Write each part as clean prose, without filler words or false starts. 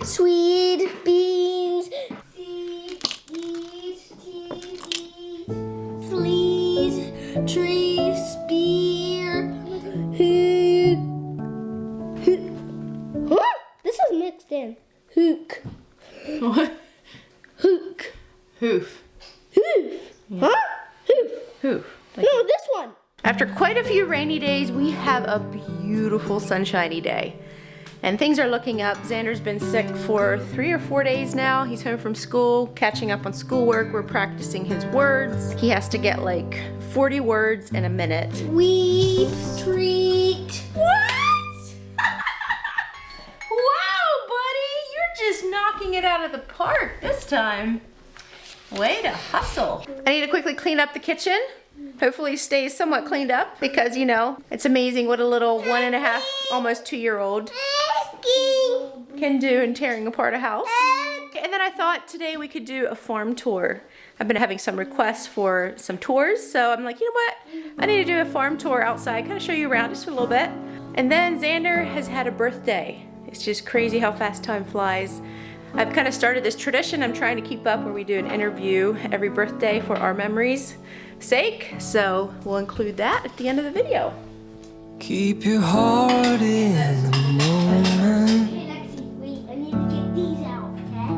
Sweet beans. Seed, seed, seed, fleas, tree, spear, hook. Huh? This is mixed in. Hook. What? Hook. Hoof. Hoof. Yeah. Huh? Hoof. Hoof. No, this one. After quite a few rainy days, we have a beautiful sunshiny day. And things are looking up. Xander's been sick for 3 or 4 days now. He's home from school, catching up on schoolwork. We're practicing his words. He has to get like 40 words in a minute. Weed, treat. What? Wow, buddy, you're just knocking it out of the park this time. Way to hustle. I need to quickly clean up the kitchen. Hopefully it stays somewhat cleaned up because, you know, it's amazing what a little 1.5, almost 2-year-old can do in tearing apart a house. And then I thought today we could do a farm tour. I've been having some requests for some tours, so I'm like, you know what? I need to do a farm tour outside, kind of show you around just a little bit. And then Xander has had a birthday. It's just crazy how fast time flies. I've kind of started this tradition I'm trying to keep up where we do an interview every birthday for our memories' sake. So we'll include that at the end of the video. Keep your heart in the moment. Hey, Lexi, wait, I need to get these out, okay?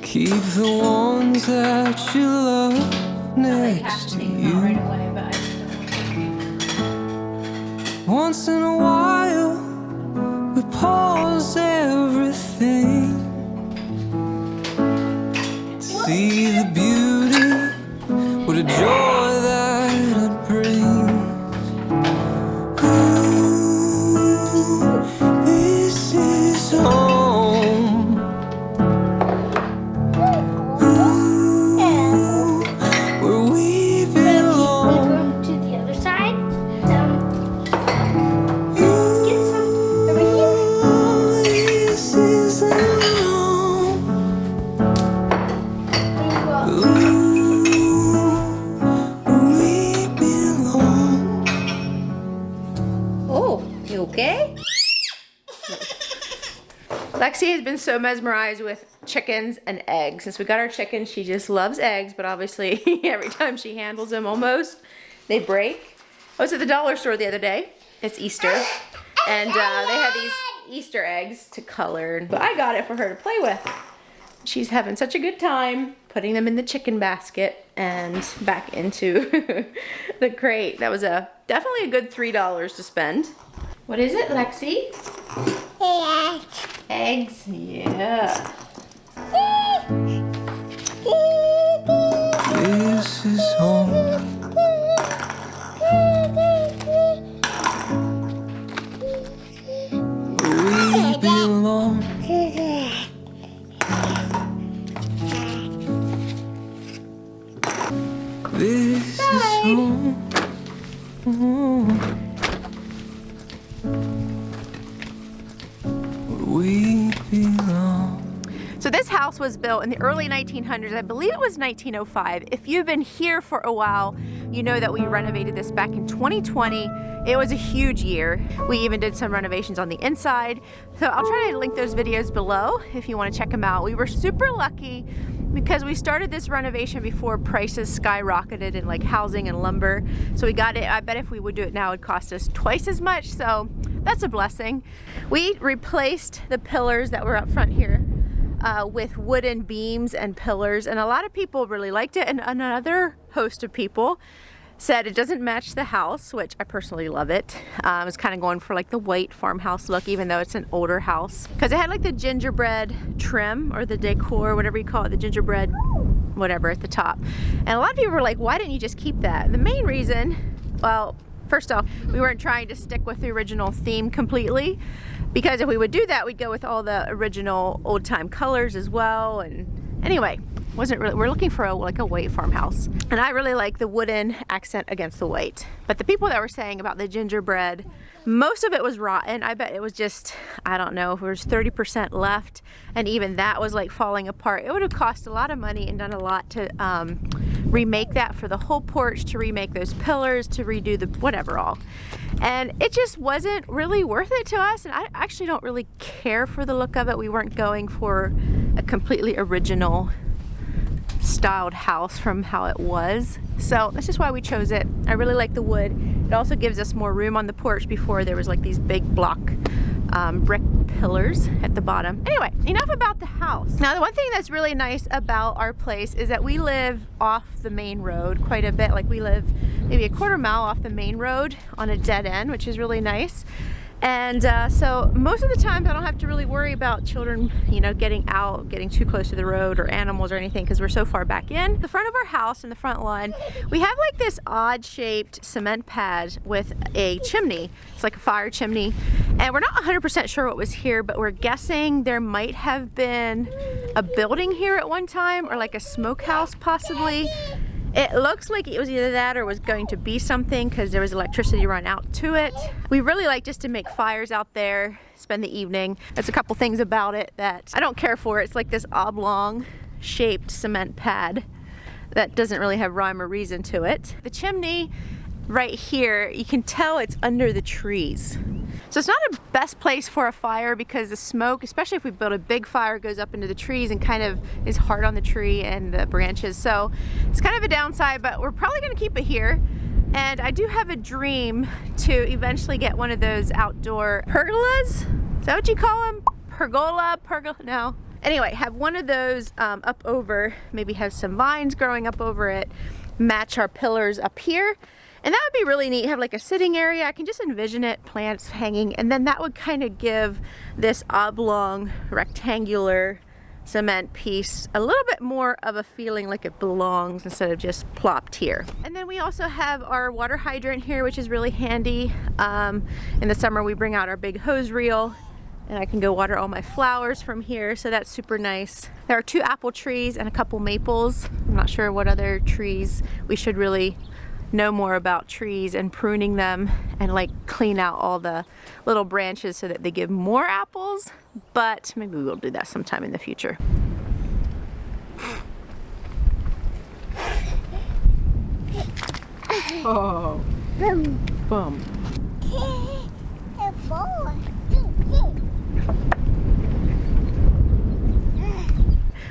Keep the ones that you love next to you. Once in a while, we pause everything. See the beauty, what a joy that it brings. Ooh, this is home. Ooh, where we belong. Go to the other side. Get some over here. This is home. Oh, you okay? Lexi has been so mesmerized with chickens and eggs. Since we got our chickens, she just loves eggs, but obviously every time she handles them almost, they break. I was at the dollar store the other day. It's Easter. And they had these Easter eggs to color. But I got it for her to play with. She's having such a good time putting them in the chicken basket and back into the crate. That was definitely a good $3 to spend. What is it, Lexi? Eggs? Yeah. This is home. Where we belong. This is home. Where we belong. So this house was built in the early 1900s. I believe it was 1905. If you've been here for a while, you know that we renovated this back in 2020. It was a huge year. We even did some renovations on the inside. So I'll try to link those videos below if you want to check them out. We were super lucky because we started this renovation before prices skyrocketed in like housing and lumber. So we got it. I bet if we would do it now, it'd cost us twice as much. So that's a blessing. We replaced the pillars that were up front here with wooden beams and pillars, and a lot of people really liked it, and another host of people said it doesn't match the house, which I personally love it. I was kind of going for like the white farmhouse look, even though it's an older house, because it had like the gingerbread trim or the decor, whatever you call it, the gingerbread whatever at the top. And a lot of people were like, why didn't you just keep that? The main reason, well, first off, we weren't trying to stick with the original theme completely, because if we would do that, we'd go with all the original old-time colors as well. And anyway, wasn't really, we're looking for like a white farmhouse, and I really like the wooden accent against the white. But the people that were saying about the gingerbread, most of it was rotten. I bet it was just, I don't know, if there was 30% left, and even that was like falling apart. It would have cost a lot of money and done a lot to remake that for the whole porch, to remake those pillars, to redo the whatever all. And it just wasn't really worth it to us, and I actually don't really care for the look of it. We weren't going for a completely original styled house from how it was. So that's just why we chose it. I really like the wood. It also gives us more room on the porch. Before there was like these big block brick pillars at the bottom. Anyway, enough about the house. Now, the one thing that's really nice about our place is that we live off the main road quite a bit. Like we live maybe a quarter mile off the main road on a dead end, which is really nice. And so most of the time I don't have to really worry about children, you know, getting out, getting too close to the road, or animals or anything, because we're so far back in. The front of our house, in the front lawn, we have like this odd shaped cement pad with a chimney. It's like a fire chimney. And we're not 100% sure what was here, but we're guessing there might have been a building here at one time, or like a smokehouse possibly. It looks like it was either that or was going to be something, because there was electricity run out to it. We really like just to make fires out there, spend the evening. There's a couple things about it that I don't care for. It's like this oblong shaped cement pad that doesn't really have rhyme or reason to it. The chimney right here, you can tell it's under the trees. So it's not a best place for a fire, because the smoke, especially if we build a big fire, goes up into the trees and kind of is hard on the tree and the branches. So it's kind of a downside, but we're probably gonna keep it here. And I do have a dream to eventually get one of those outdoor pergolas. Is that what you call them? Pergola? No. Anyway, have one of those up over, maybe have some vines growing up over it, match our pillars up here. And that would be really neat. Have like a sitting area. I can just envision it, plants hanging, and then that would kind of give this oblong rectangular cement piece a little bit more of a feeling like it belongs instead of just plopped here. And then we also have our water hydrant here, which is really handy. In the summer we bring out our big hose reel, and I can go water all my flowers from here, so that's super nice. There are 2 apple trees and a couple maples. I'm not sure what other trees. We should really know more about trees and pruning them and like clean out all the little branches so that they give more apples, but maybe we'll do that sometime in the future. Oh, boom.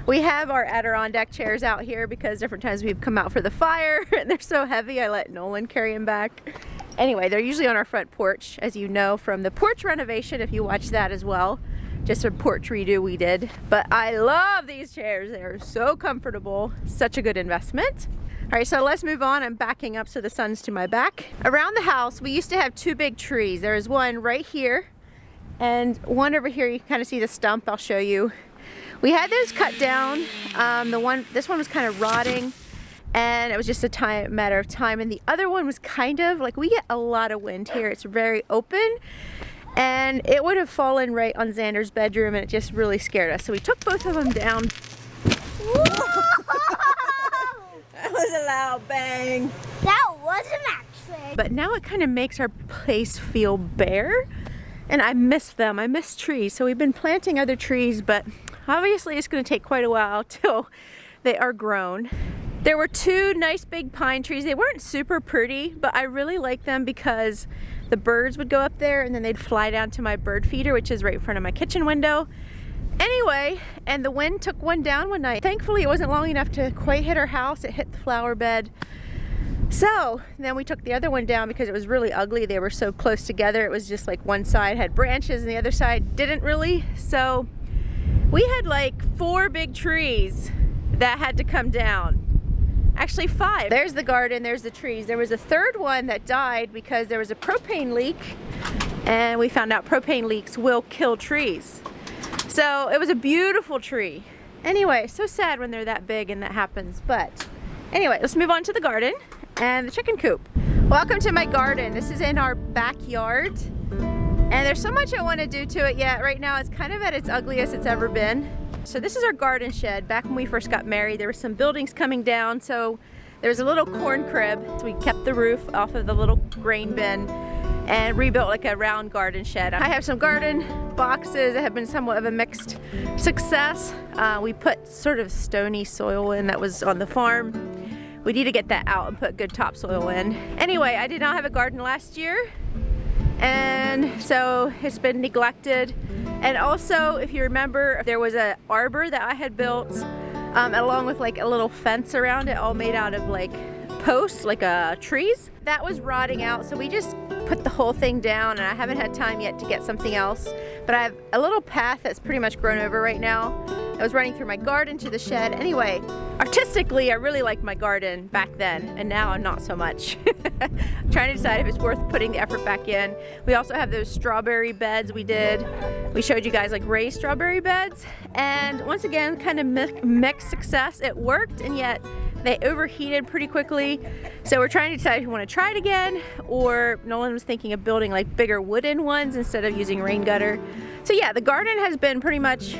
We have our Adirondack chairs out here because different times we've come out for the fire and they're so heavy I let Nolan carry them back. Anyway, they're usually on our front porch, as you know from the porch renovation, if you watch that as well. Just a porch redo we did. But I love these chairs. They are so comfortable. Such a good investment. All right, so let's move on. I'm backing up so the sun's to my back. Around the house, we used to have 2 big trees. There is one right here and one over here. You can kind of see the stump. I'll show you. We had those cut down. This one was kind of rotting, and it was just a matter of time. And the other one was kind of like, we get a lot of wind here. It's very open, and it would have fallen right on Zander's bedroom, and it just really scared us. So we took both of them down. That was a loud bang. That wasn't actually. But now it kind of makes our place feel bare, and I miss them. I miss trees. So we've been planting other trees, but obviously it's going to take quite a while till they are grown. There were 2 nice big pine trees. They weren't super pretty, but I really like them because the birds would go up there and then they'd fly down to my bird feeder, which is right in front of my kitchen window. Anyway, and the wind took one down one night. Thankfully it wasn't long enough to quite hit our house. It hit the flower bed. So then we took the other one down because it was really ugly. They were so close together. It was just like one side had branches and the other side didn't really. So we had like 4 big trees that had to come down. Actually 5. There's the garden, there's the trees. There was a 3rd one that died because there was a propane leak, and we found out propane leaks will kill trees. So it was a beautiful tree. Anyway, so sad when they're that big and that happens. But anyway, let's move on to the garden and the chicken coop. Welcome to my garden. This is in our backyard. And there's so much I want to do to it yet. Right now it's kind of at its ugliest it's ever been. So this is our garden shed. Back when we first got married, there were some buildings coming down, so there was a little corn crib. So we kept the roof off of the little grain bin and rebuilt like a round garden shed. I have some garden boxes that have been somewhat of a mixed success. We put sort of stony soil in that was on the farm. We need to get that out and put good topsoil in. Anyway, I did not have a garden last year. and so it's been neglected. And also, if you remember, there was an arbor that I had built along with like a little fence around it, all made out of like posts, like trees. That was rotting out, so we just put the whole thing down, and I haven't had time yet to get something else. But I have a little path that's pretty much grown over right now. I was running through my garden to the shed. Anyway, artistically, I really liked my garden back then, and now I'm not so much. I'm trying to decide if it's worth putting the effort back in. We also have those strawberry beds we did. We showed you guys like raised strawberry beds, and once again, kind of mixed success. It worked, and yet they overheated pretty quickly. So we're trying to decide if we want to try it again, or Nolan was thinking of building like bigger wooden ones instead of using rain gutter. So yeah, the garden has been pretty much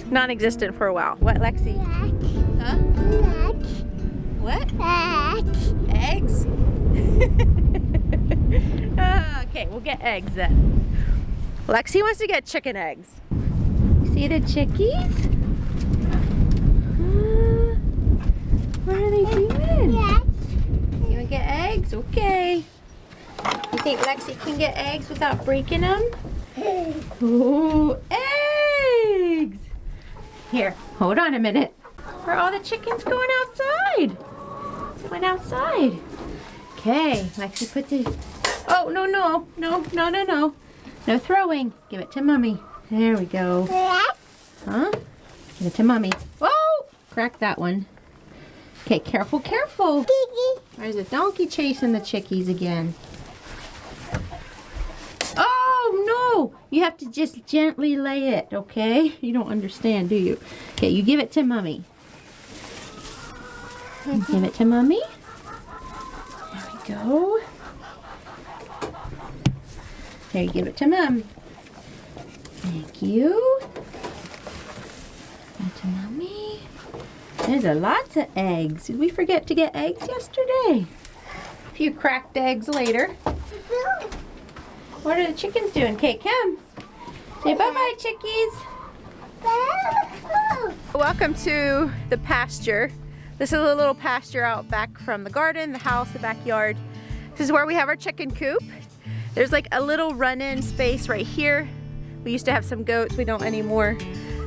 non-existent for a while. What, Lexi? Huh? What? Eggs? Okay, we'll get eggs then. Lexi wants to get chicken eggs. See the chickies? What are they doing? Yes. You want to get eggs? Okay. You think Lexi can get eggs without breaking them? Ooh, eggs! Here, hold on a minute. Where are all the chickens going outside? Went outside. Okay, Lexi put the... Oh, no. No throwing. Give it to Mommy. There we go. Huh? Give it to Mommy. Whoa! Crack that one. Okay, careful. There's a donkey chasing the chickies again. Oh, no! You have to just gently lay it, okay? You don't understand, do you? Okay, you give it to Mommy. Give it to Mommy. There we go. There, you give it to Mom. Thank you. Give it to Mommy. There's lots of eggs. Did we forget to get eggs yesterday? A few cracked eggs later. What are the chickens doing? Okay, come. Say bye-bye, chickies. Welcome to the pasture. This is a little pasture out back from the garden, the house, the backyard. This is where we have our chicken coop. There's like a little run-in space right here. We used to have some goats, we don't anymore.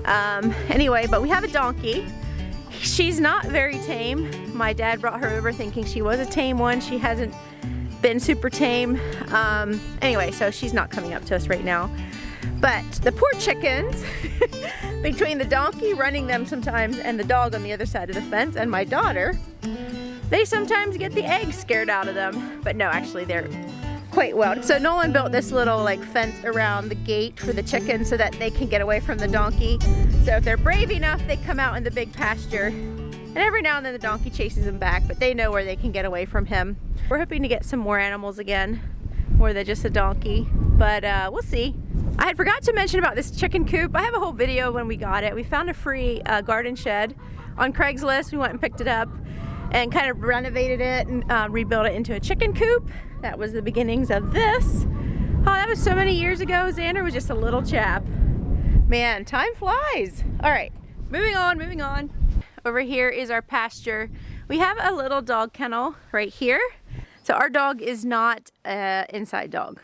Anyway, but we have a donkey. She's not very tame. My dad brought her over thinking she was a tame one. She hasn't been super tame. Anyway, so she's not coming up to us right now. But the poor chickens, between the donkey running them sometimes and the dog on the other side of the fence and my daughter, they sometimes get the eggs scared out of them. But no, actually they're quite well. So Nolan built this little like fence around the gate for the chickens so that they can get away from the donkey. So if they're brave enough, they come out in the big pasture. And every now and then the donkey chases them back, but they know where they can get away from him. We're hoping to get some more animals again, more than just a donkey, but we'll see. I had forgot to mention about this chicken coop. I have a whole video when we got it. We found a free garden shed on Craigslist. We went and picked it up and kind of renovated it and rebuilt it into a chicken coop. That was the beginnings of this. Oh, that was so many years ago. Zander was just a little chap. Man, time flies. All right, moving on. Over here is our pasture. We have a little dog kennel right here. So our dog is not an inside dog.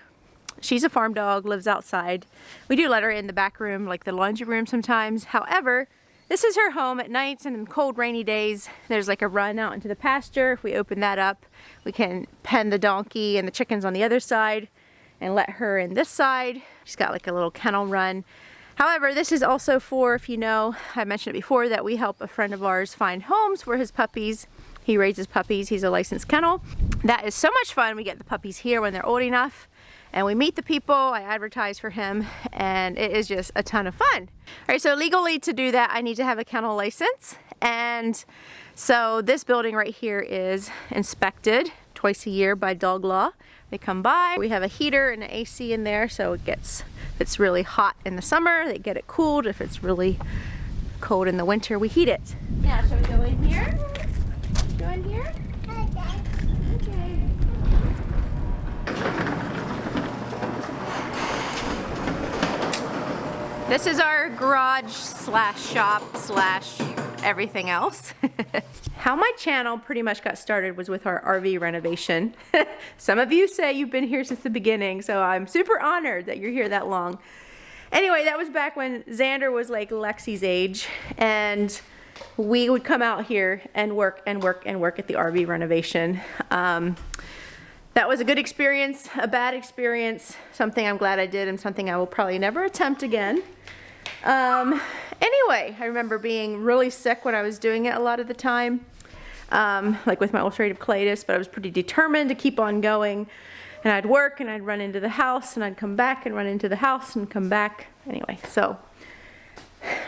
She's a farm dog, lives outside. We do let her in the back room, like the laundry room sometimes. However, this is her home at nights and in cold, rainy days. There's like a run out into the pasture. If we open that up, we can pen the donkey and the chickens on the other side and let her in this side. She's got like a little kennel run. However, this is also for, if you know, I mentioned it before, that we help a friend of ours find homes for his puppies. He raises puppies. He's a licensed kennel. That is so much fun. We get the puppies here when they're old enough. And we meet the people, I advertise for him, and it is just a ton of fun. All right, so legally to do that, I need to have a kennel license. And so this building right here is inspected twice a year by dog law. They come by, we have a heater and an AC in there, so it gets, if it's really hot in the summer, they get it cooled. If it's really cold in the winter, we heat it. Yeah, shall we go in here? Go in here? Okay. This is our garage slash shop slash everything else. How my channel pretty much got started was with our RV renovation. Some of you say you've been here since the beginning, so I'm super honored that you're here that long. Anyway, that was back when Zander was like Lexi's age, and we would come out here and work at the RV renovation. That was a good experience, a bad experience, something I'm glad I did and something I will probably never attempt again. Anyway, I remember being really sick when I was doing it a lot of the time, like with my ulcerative colitis, but I was pretty determined to keep on going. And I'd work and I'd run into the house and I'd come back and run into the house and come back. Anyway, so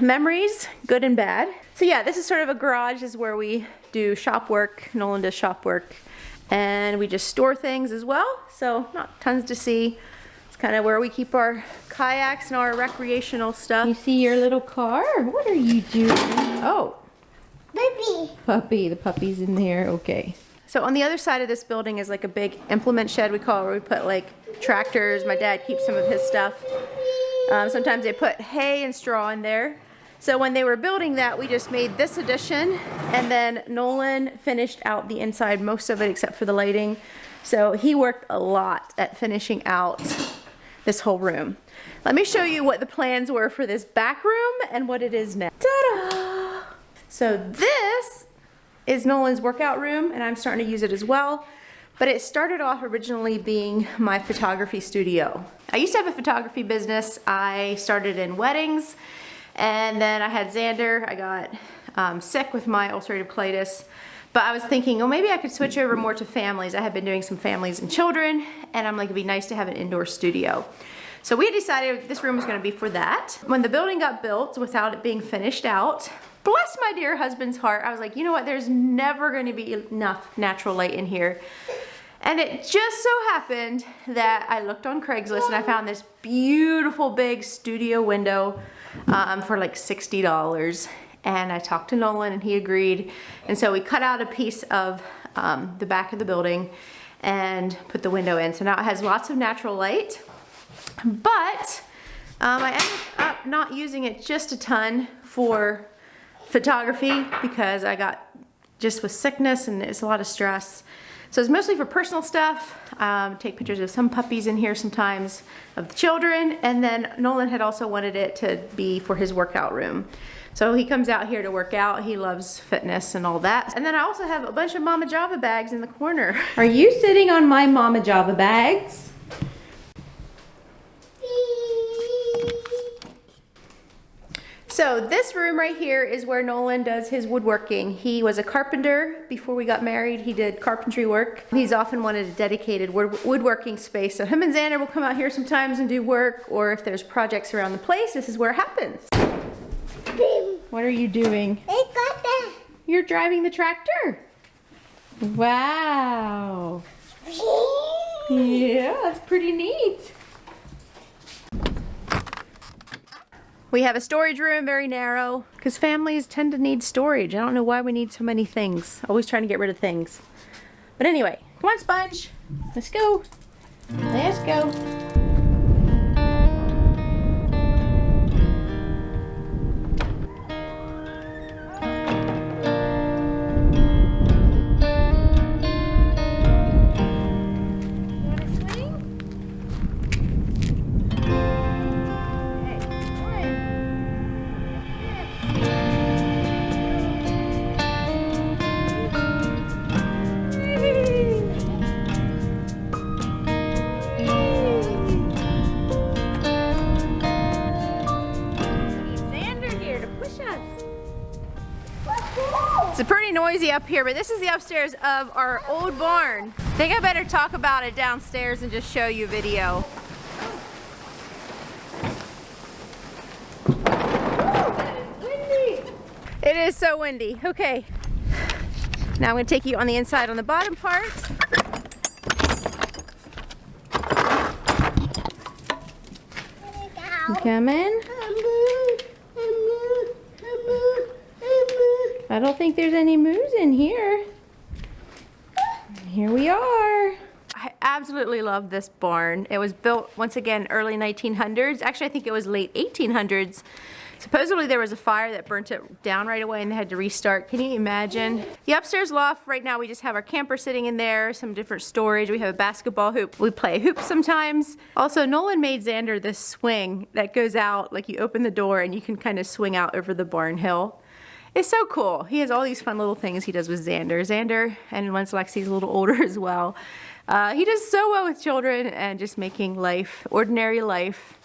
memories, good and bad. So yeah, this is sort of a garage. This is where we do shop work. Nolan does shop work. And we just store things as well, so not tons to see. It's kind of where we keep our kayaks and our recreational stuff. You see your little car? What are you doing? Oh. Baby. Puppy, the puppy's in there, okay. So on the other side of this building is like a big implement shed, we call it, where we put like tractors. My dad keeps some of his stuff. Sometimes they put hay and straw in there. So when they were building that, we just made this addition, and then Nolan finished out the inside, most of it except for the lighting. So he worked a lot at finishing out this whole room. Let me show you what the plans were for this back room and what it is now. Ta-da! So this is Nolan's workout room, and I'm starting to use it as well. But it started off originally being my photography studio. I used to have a photography business. I started in weddings. And then I had Zander. I got sick with my ulcerative colitis. But I was thinking, oh, maybe I could switch over more to families. I had been doing some families and children, and I'm like, it'd be nice to have an indoor studio. So we decided this room was gonna be for that. When the building got built without it being finished out, bless my dear husband's heart, I was like, you know what, there's never gonna be enough natural light in here. And it just so happened that I looked on Craigslist and I found this beautiful big studio window for like $60. And I talked to Nolan and he agreed. And so we cut out a piece of the back of the building and put the window in. So now it has lots of natural light, but I ended up not using it just a ton for photography because I got just with sickness and it's a lot of stress. So it's mostly for personal stuff. Take pictures of some puppies in here sometimes, of the children, and then Nolan had also wanted it to be for his workout room. So he comes out here to work out. He loves fitness and all that. And then I also have a bunch of Mama Java bags in the corner. Are you sitting on my Mama Java bags? So this room right here is where Nolan does his woodworking. He was a carpenter before we got married. He did carpentry work. He's often wanted a dedicated woodworking space. So him and Zander will come out here sometimes and do work, or if there's projects around the place, this is where it happens. What are you doing? I got that. You're driving the tractor. Wow. Yeah, that's pretty neat. We have a storage room, very narrow, because families tend to need storage. I don't know why we need so many things. Always trying to get rid of things. But anyway, come on, Sponge. Let's go. Let's go. It's pretty noisy up here, but this is the upstairs of our old barn. I think I better talk about it downstairs and just show you video. It is so windy. Okay. Now I'm going to take you on the inside on the bottom part. You come in. I don't think there's any moose in here. Here we are. I absolutely love this barn. It was built, once again, early 1900s. Actually, I think it was late 1800s. Supposedly there was a fire that burnt it down right away and they had to restart. Can you imagine? The upstairs loft, right now we just have our camper sitting in there, some different storage. We have a basketball hoop. We play hoops sometimes. Also, Nolan made Zander this swing that goes out, like you open the door and you can kind of swing out over the barn hill. It's so cool. He has all these fun little things he does with Zander. Zander, and once Lexi's a little older as well, he does so well with children and just making life, ordinary life,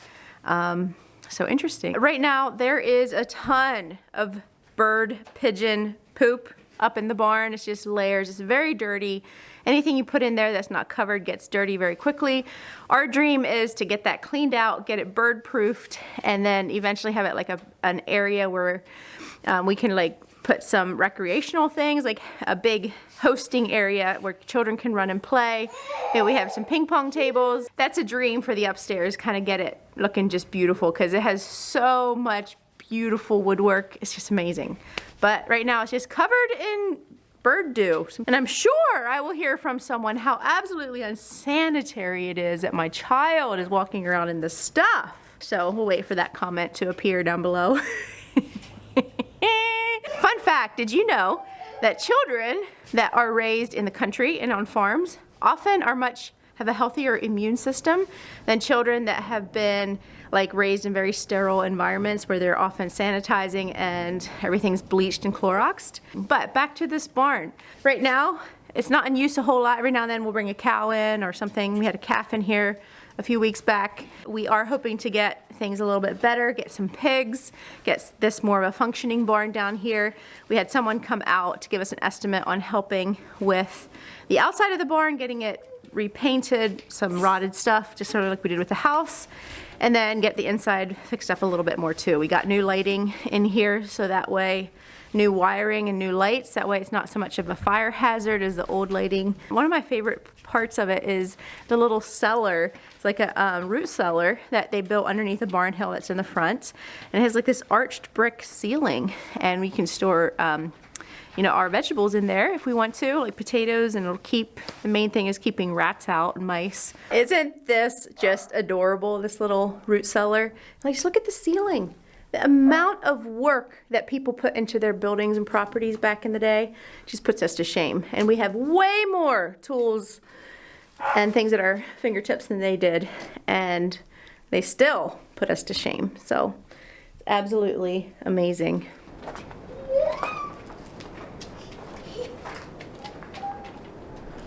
so interesting. Right now, there is a ton of bird, pigeon poop up in the barn. It's just layers. It's very dirty. Anything you put in there that's not covered gets dirty very quickly. Our dream is to get that cleaned out, get it bird proofed, and then eventually have it like an area where we can like put some recreational things, like a big hosting area where children can run and play. And we have some ping pong tables. That's a dream for the upstairs, kind of get it looking just beautiful because it has so much beautiful woodwork. It's just amazing. But right now it's just covered in bird dew. And I'm sure I will hear from someone how absolutely unsanitary it is that my child is walking around in this stuff. So we'll wait for that comment to appear down below. Fun fact, did you know that children that are raised in the country and on farms often have a healthier immune system than children that have been like raised in very sterile environments where they're often sanitizing and everything's bleached and Cloroxed? But back to this barn. Right now, it's not in use a whole lot. Every now and then we'll bring a cow in or something. We had a calf in here a few weeks back. We are hoping to get things a little bit better, get some pigs, get this more of a functioning barn down here. We had someone come out to give us an estimate on helping with the outside of the barn, getting it repainted, some rotted stuff, just sort of like we did with the house, and then get the inside fixed up a little bit more too. We got new lighting in here, so that way, new wiring and new lights, that way it's not so much of a fire hazard as the old lighting. One of my favorite parts of it is the little cellar. It's like a root cellar that they built underneath the barn hill that's in the front, and it has like this arched brick ceiling, and we can store you know, our vegetables in there if we want to, like potatoes, and it'll keep, the main thing is keeping rats out and mice. Isn't this just adorable, this little root cellar? Like, just look at the ceiling. The amount of work that people put into their buildings and properties back in the day just puts us to shame. And we have way more tools and things at our fingertips than they did, and they still put us to shame. So it's absolutely amazing.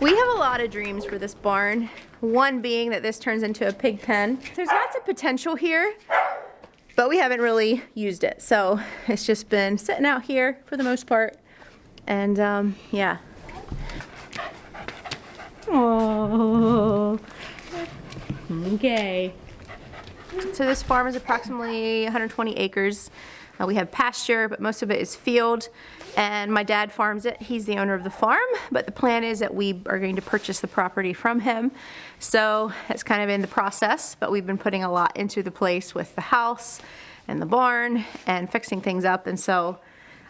We have a lot of dreams for this barn. One being that this turns into a pig pen. There's lots of potential here, but we haven't really used it. So it's just been sitting out here for the most part. And yeah. Oh. Okay. So this farm is approximately 120 acres. We have pasture, but most of it is field, and my dad farms it. He's the owner of the farm, but the plan is that we are going to purchase the property from him. So it's kind of in the process, but we've been putting a lot into the place with the house and the barn and fixing things up. And so,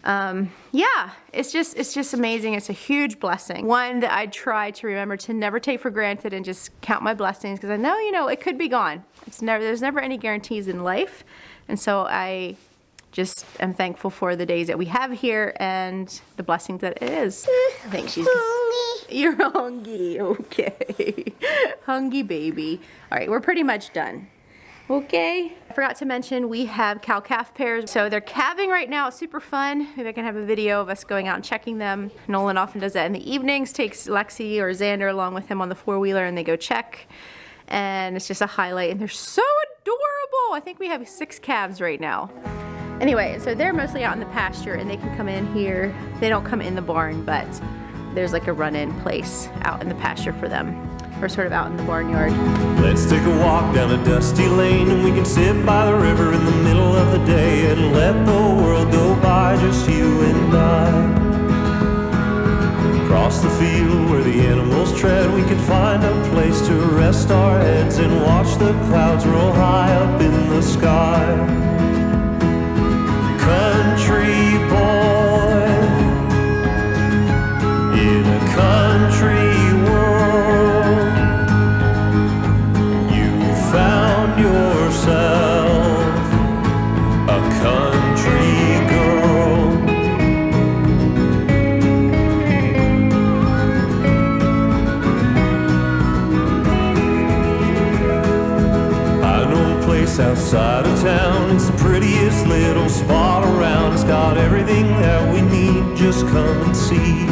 yeah, it's just amazing. It's a huge blessing. One that I try to remember to never take for granted and just count my blessings, because I know, you know, it could be gone. There's never any guarantees in life. And so I just am thankful for the days that we have here and the blessings that it is. I think she's hungry. You're hungry, okay. Hungry baby. All right, we're pretty much done. Okay. I forgot to mention we have cow-calf pairs. So they're calving right now. It's super fun. Maybe I can have a video of us going out and checking them. Nolan often does that in the evenings, takes Lexi or Zander along with him on the four-wheeler, and they go check. And it's just a highlight, and they're so adorable. I think we have 6 calves right now. Anyway, so they're mostly out in the pasture, and they can come in here. They don't come in the barn, but there's like a run-in place out in the pasture for them. We're sort of out in the barnyard. Let's take a walk down a dusty lane, and we can sit by the river in the middle of the day and let the world go by, just you and I. Across the field where the animals tread, we could find a place to rest our heads and watch the clouds roll high up in the sky. Country boy in a country world, you found yourself a a country girl. I know a place outside of town. It's the prettiest little spot around. It's got everything that we need, just come and see.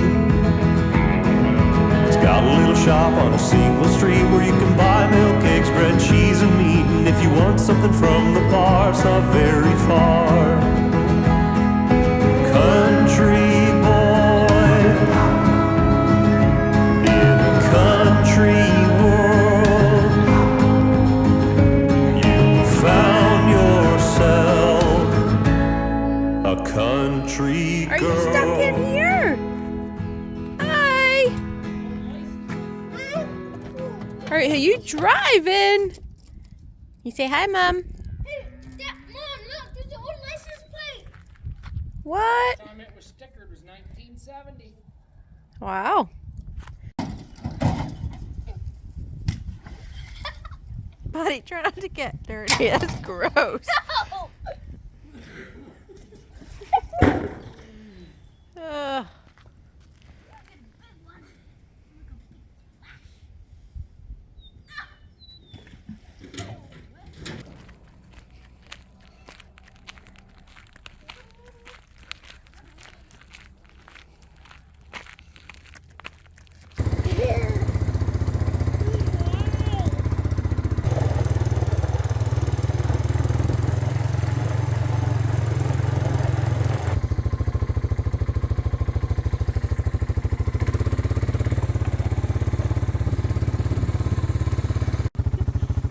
It's got a little shop on a single street where you can buy milk, eggs, bread, cheese, and meat. And if you want something from the bar, it's not very far. Country boy in a country world, you found yourself a country girl. Are you stuck in here? Hi. All right, are you driving? You say hi, Mom. Hey, Mom, look, there's an old license plate. What? Time it was stickered was 1970. Wow. Buddy, try not to get dirty. That's gross. No. Ugh.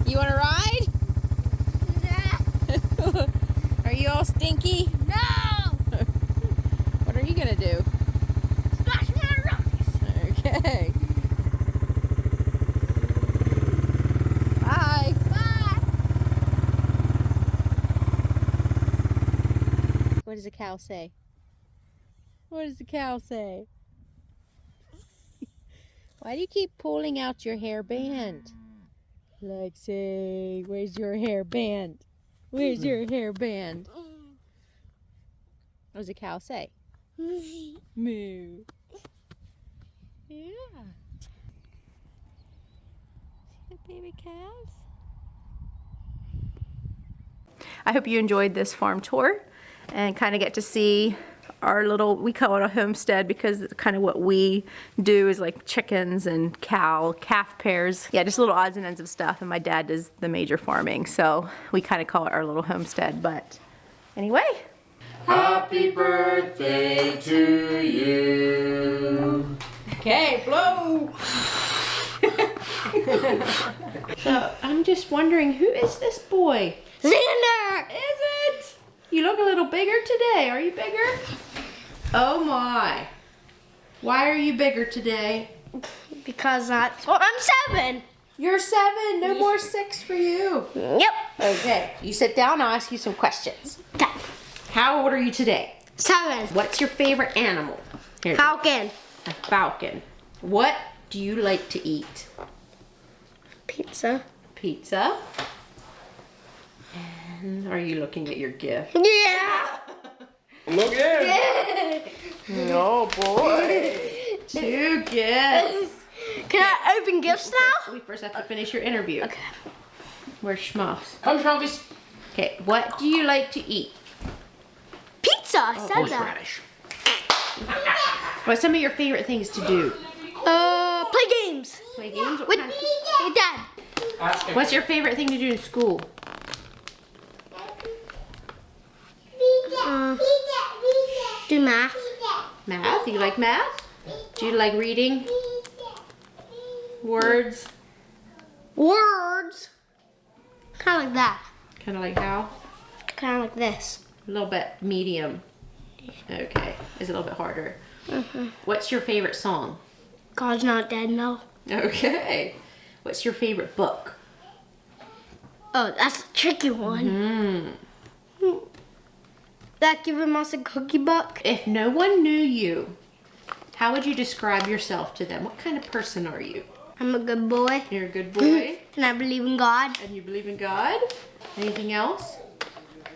You want to ride? Nah. Are you all stinky? No. What are you going to do? Splash my rocks. Okay. Bye. Bye. What does the cow say? What does the cow say? Why do you keep pulling out your hairband? Lexi, where's your hairband? Where's your hairband? What does the cow say? Moo. Yeah. See the baby calves? I hope you enjoyed this farm tour and kind of get to see our little, we call it a homestead because it's kind of what we do is like chickens and calf pairs. Yeah, just little odds and ends of stuff, and my dad does the major farming, so we kind of call it our little homestead. But anyway. Happy birthday to you. Okay, blow. So I'm just wondering, who is this boy? Zander. Is it? You look a little bigger today. Are you bigger? Oh my. Why are you bigger today? Because that's what I'm 7. You're 7. No more 6 for you. Yep. Okay. You sit down. I'll ask you some questions. Okay. How old are you today? 7. What's your favorite animal? Here, Falcon. a falcon. What do you like to eat? Pizza. Pizza. And are you looking at your gift? Yeah. Look in. No, boy. 2 gifts. Can I open gifts now? We first have to finish your interview. Okay. Where's Schmuffs? Come, Schmuffs. Okay, what do you like to eat? Pizza. I said that. Horseradish. What's some of your favorite things to do? Play games. Play games? What With kind? Dad. Ask him. What's your favorite thing to do in school? Do math. Math? You like math? Do you like reading? Words? Words. Kind of like that. Kind of like how? Kind of like this. A little bit medium. Okay, it's a little bit harder. What's your favorite song? God's not dead, no. Okay. What's your favorite book? Oh, that's a tricky one. That giving us a cookie book. If no one knew you, how would you describe yourself to them? What kind of person are you? I'm a good boy. You're a good boy And I believe in God. and you believe in God? Anything else?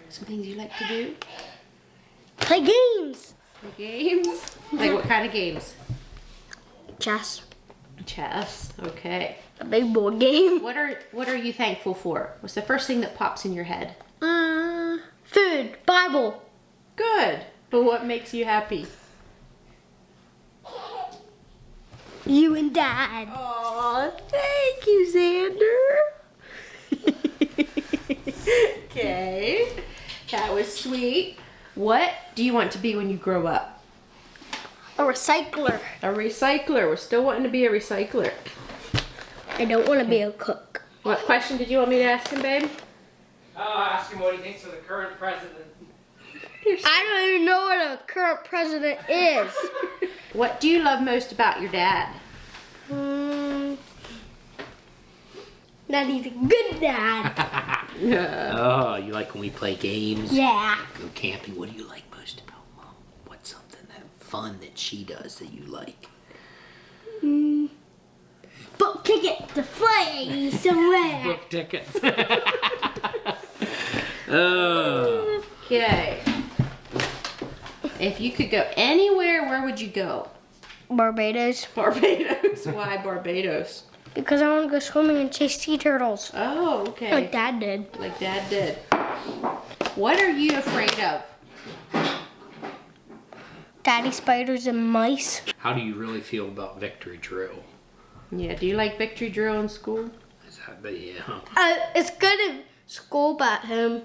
Some things you like to do? Play games. Play games? Like what kind of games? Chess. Chess. Okay. A big board game. What are you thankful for? What's the first thing that pops in your head? Food. Bible. Good. But what makes you happy? You and Dad. Oh, thank you, Zander. Okay. That was sweet. What do you want to be when you grow up? A recycler. A recycler. We're still wanting to be a recycler. I don't want to be a cook. What question did you want me to ask him, babe? Ask him what he thinks of the current president. I don't even know what a current president is. What do you love most about your dad? That he's a good dad. Oh, you like when we play games? Yeah. Go camping. What do you like most about Mom? What's something that fun that she does that you like? Book ticket to fly somewhere. Book tickets. Oh. Okay. If you could go anywhere, where would you go? Barbados. Barbados. Why Barbados? Because I want to go swimming and chase sea turtles. Oh, okay. Like Dad did. Like Dad did. What are you afraid of? Daddy spiders and mice. How do you really feel about victory drill? Yeah, do you like victory drill in school? Is that the, yeah. It's good at school, but at home.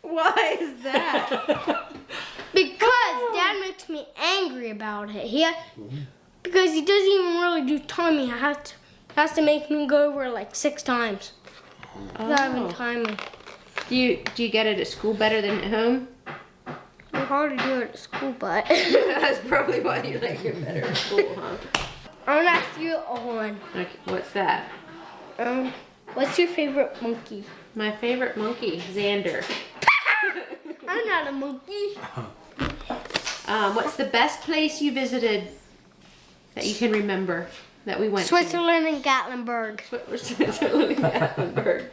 Why is that? Because Dad makes me angry about it. Because he doesn't even really do timing. He has to make me go over it like 6 times. Without even timing. Do you get it at school better than at home? It's hard to do it at school, but That's probably why you like it better at school, huh? I want to ask you one. Okay, what's that? What's your favorite monkey? My favorite monkey, Zander. I'm not a monkey. What's the best place you visited that you can remember that we went Switzerland and Gatlinburg. to? Switzerland and Gatlinburg.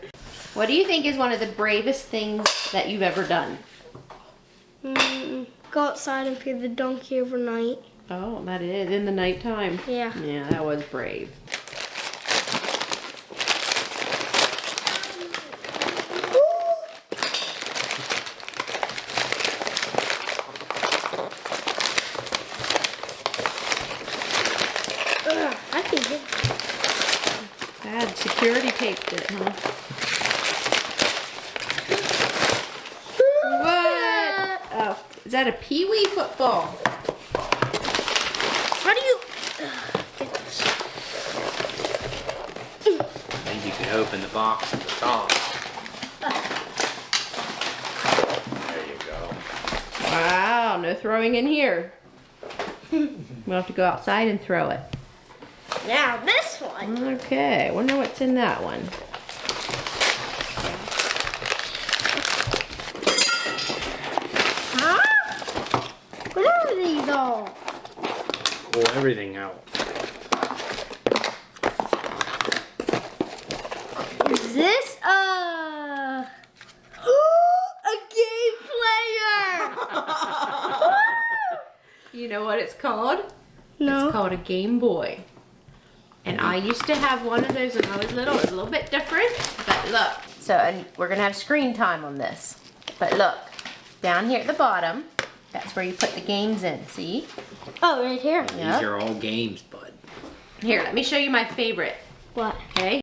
What do you think is one of the bravest things that you've ever done? Go outside and feed the donkey overnight. Oh, that is in the nighttime. Yeah. Yeah, that was brave. I can get Bad security taped it, huh? What? Oh, is that a pee-wee football? How do you get this? Maybe you could open the box at the top. There you go. Wow, no throwing in here. We'll have to go outside and throw it. Now this one. Okay, wonder what's in that one. Huh? What are these all? Pull everything out. Is this a game player? You know what it's called? No. It's called a Game Boy. And I used to have one of those when I was little. It was a little bit different, but look. So and we're gonna have screen time on this. But look, down here at the bottom, that's where you put the games in, see? Oh, right here. Yep. These are all games, bud. Here, let me show you my favorite, What? okay?